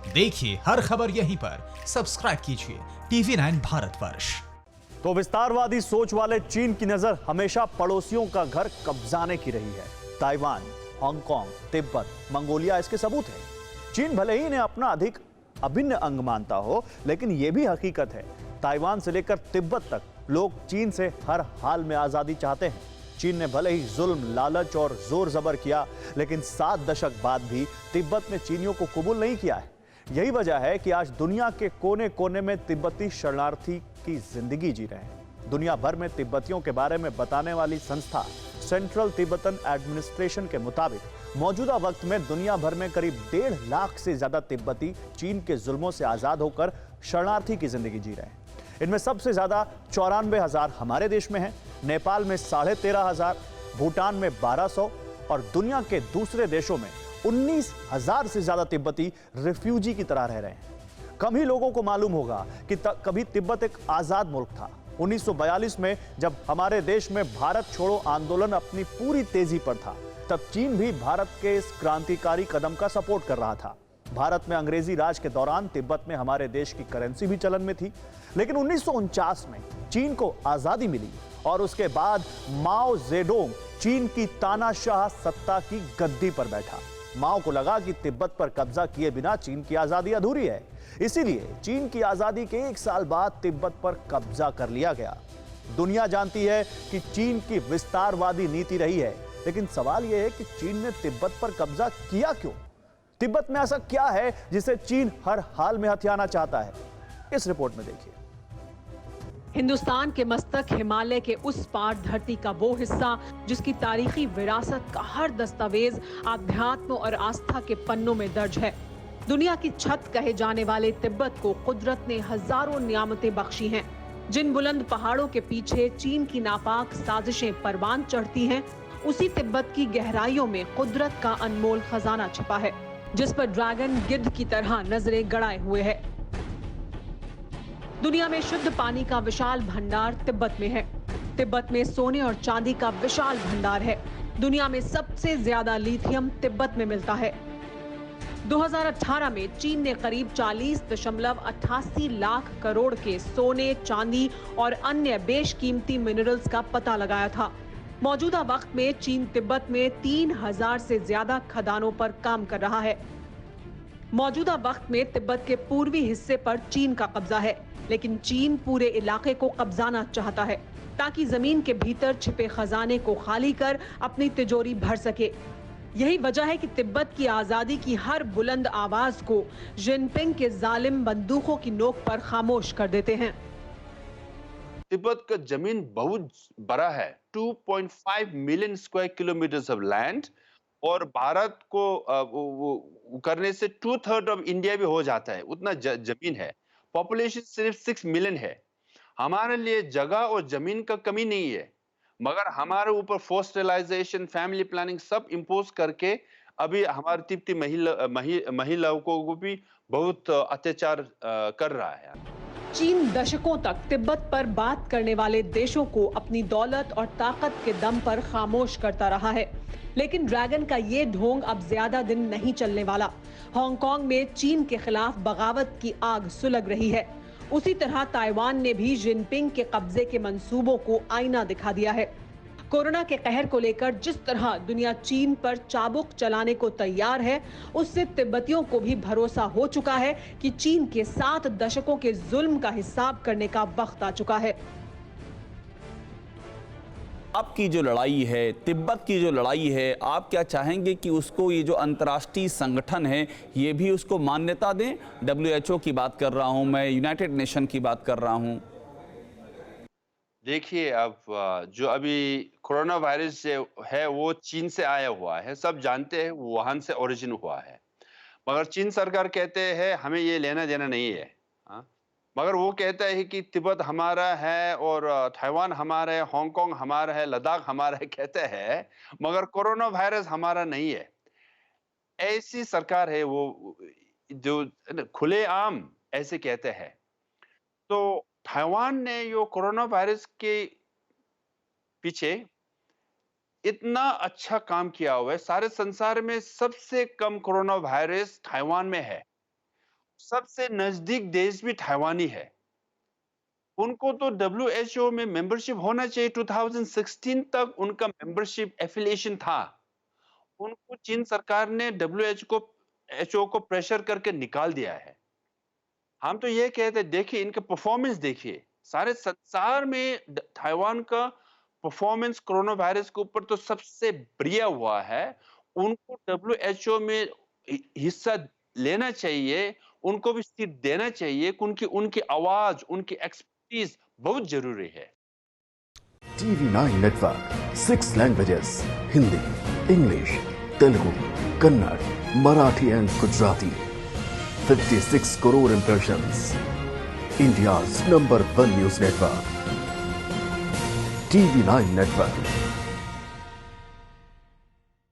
देखिए हर खबर यहीं पर, सब्सक्राइब कीजिए TV9 भारतवर्ष। तो विस्तारवादी सोच वाले चीन की नजर हमेशा पड़ोसियों का घर कब्जाने की रही है। ताइवान, हांगकांग, तिब्बत, मंगोलिया इसके सबूत हैं। चीन भले ही इन्हें अपना अधिक अभिन्न अंग मानता हो, लेकिन यह भी हकीकत है, ताइवान से लेकर तिब्बत तक लोग चीन से हर हाल में आजादी चाहते हैं। चीन ने भले ही जुल्म, लालच और जोर जबर किया, लेकिन 7 दशक बाद भी तिब्बत ने चीनियों को कबूल नहीं किया है। यही वजह है कि आज दुनिया के कोने कोने में तिब्बती शरणार्थी की जिंदगी जी रहे हैं। दुनिया भर में तिब्बतियों के बारे में बताने वाली संस्था सेंट्रल तिब्बतन एडमिनिस्ट्रेशन के मुताबिक मौजूदा वक्त में दुनिया भर में करीब 1.5 लाख से ज्यादा तिब्बती चीन के जुल्मों से आजाद होकर शरणार्थी की जिंदगी जी रहे हैं। इनमें सबसे ज्यादा 94,000 हमारे देश में हैं, नेपाल में 13,500, भूटान में 1200 और दुनिया के दूसरे देशों में 19,000 से ज्यादा तिब्बती रिफ्यूजी की तरह रह रहे हैं। कम ही लोगों को मालूम होगा कि कभी तिब्बत एक आजाद मुल्क था। 1942 में जब हमारे देश में भारत छोड़ो आंदोलन अपनी पूरी तेजी पर था, तब चीन भी भारत के इस क्रांतिकारी कदम का सपोर्ट कर रहा था। भारत में अंग्रेजी राज के दौरान तिब्बत में हमारे देश की करेंसी भी चलन में थी, लेकिन 1949 में चीन को आजादी मिली और उसके बाद माओ जेडोंग चीन की तानाशाह सत्ता की गद्दी पर बैठा। माओ को लगा कि तिब्बत पर कब्जा किए बिना चीन की आजादी अधूरी है, इसीलिए चीन की आजादी के 1 साल बाद तिब्बत पर कब्जा कर लिया गया। दुनिया जानती है कि चीन की विस्तारवादी नीति रही है, लेकिन सवाल यह है कि चीन ने तिब्बत पर कब्जा किया क्यों? तिब्बत में ऐसा क्या है जिसे चीन हर हाल में हथियाना चाहता है? इस रिपोर्ट में देखिए। हिंदुस्तान के मस्तक हिमालय के उस पार धरती का वो हिस्सा जिसकी तारीखी विरासत का हर दस्तावेज आध्यात्म और आस्था के पन्नों में दर्ज है। दुनिया की छत कहे जाने वाले तिब्बत को कुदरत ने हजारों नियामतें बख्शी हैं। जिन बुलंद पहाड़ों के पीछे चीन की नापाक साजिशें परवान चढ़ती हैं, उसी तिब्बत की गहराइयों में कुदरत का अनमोल खजाना छिपा है, जिस पर ड्रैगन गिद्ध की तरह नजरें गड़ाए हुए है। दुनिया में शुद्ध पानी का विशाल भंडार तिब्बत में है। तिब्बत में सोने और चांदी का विशाल भंडार है। दुनिया में सबसे ज्यादा लिथियम तिब्बत में मिलता है। 2018 में चीन ने करीब 40.88 लाख करोड़ के सोने, चांदी और अन्य बेशकीमती मिनरल्स का पता लगाया था। मौजूदा वक्त में चीन तिब्बत में 3,000 से ज्यादा खदानों पर काम कर रहा है। मौजूदा वक्त में तिब्बत के पूर्वी हिस्से पर चीन का कब्जा है, लेकिन चीन पूरे इलाके को कब्जाना चाहता है ताकि जमीन के भीतर छिपे खजाने को खाली कर अपनी तिजोरी भर सके। यही वजह है कि तिब्बत की आजादी की हर बुलंद आवाज को जिनपिंग के जालिम बंदूकों की नोक पर खामोश कर देते हैं। तिब्बत का जमीन बहुत बड़ा है, 2.5 million square kilometre of land, और भारत को वो करने से 2/3 ऑफ इंडिया भी हो जाता है, उतना जमीन है। पॉपुलेशन सिर्फ 6 मिलियन है। हमारे लिए जगह और जमीन का कमी नहीं है, मगर हमारे ऊपर फोर्स स्टेरिलाइजेशन, फैमिली प्लानिंग सब इम्पोज करके अभी हमारे तिब्बती महिलाओं को भी बहुत अत्याचार कर रहा है। चीन दशकों तक तिब्बत पर बात करने वाले देशों को अपनी दौलत और ताकत के दम पर खामोश करता रहा है, लेकिन ड्रैगन का ये ढोंग अब ज्यादा दिन नहीं चलने वाला। हांगकांग में चीन के खिलाफ बगावत की आग सुलग रही है। उसी तरह ताइवान ने भी जिनपिंग के कब्जे के मंसूबों को आईना दिखा दिया है। कोरोना के कहर को लेकर जिस तरह दुनिया चीन पर चाबुक चलाने को तैयार है, उससे तिब्बतियों को भी भरोसा हो चुका है कि चीन के 7 दशकों के जुल्म का हिसाब करने का वक्त आ चुका है। आपकी जो लड़ाई है, तिब्बत की जो लड़ाई है, आप क्या चाहेंगे कि उसको ये जो अंतर्राष्ट्रीय संगठन है ये भी उसको मान्यता दें? WHO की बात कर रहा हूं मैं, यूनाइटेड नेशन की बात कर रहा हूं। देखिए, अब जो अभी कोरोना वायरस है वो चीन से आया हुआ है, सब जानते हैं, वुहान से ओरिजिन हुआ है, मगर चीन सरकार कहते हैं हमें ये लेना देना नहीं है। हाँ? मगर वो कहता है कि तिब्बत हमारा है और ताइवान हमारा है, हांगकांग हमारा है, लद्दाख हमारा है कहते हैं, मगर कोरोना वायरस हमारा नहीं है। ऐसी सरकार है वो जो खुलेआम ऐसे कहते हैं। तो ताइवान ने यो कोरोना वायरस के पीछे इतना अच्छा काम किया हुआ है, सारे संसार में सबसे कम कोरोना वायरस ताइवान में है। सबसे नजदीक देश भी ताइवान ही है। उनको तो WHO में मेंबरशिप होना चाहिए। 2016 तक उनका मेंबरशिप एफिलिएशन था। उनको चीन सरकार ने WHO को प्रेशर करके निकाल दिया है। हम तो ये कहते हैं, देखिए इनका परफॉर्मेंस देखिए, सारे संसार में ताइवान का परफॉर्मेंस कोरोना वायरस के ऊपर तो सबसे बढ़िया हुआ है। उनको WHO में हिस्सा लेना चाहिए, उनको भी सीट देना चाहिए, क्योंकि उनकी आवाज, उनकी एक्सपर्टीज बहुत जरूरी है। TV9 network 6 languages Hindi, English, Telugu, Kannada, Marathi and Gujarati 56 crore impressions. India's #1 news network. TV9 network.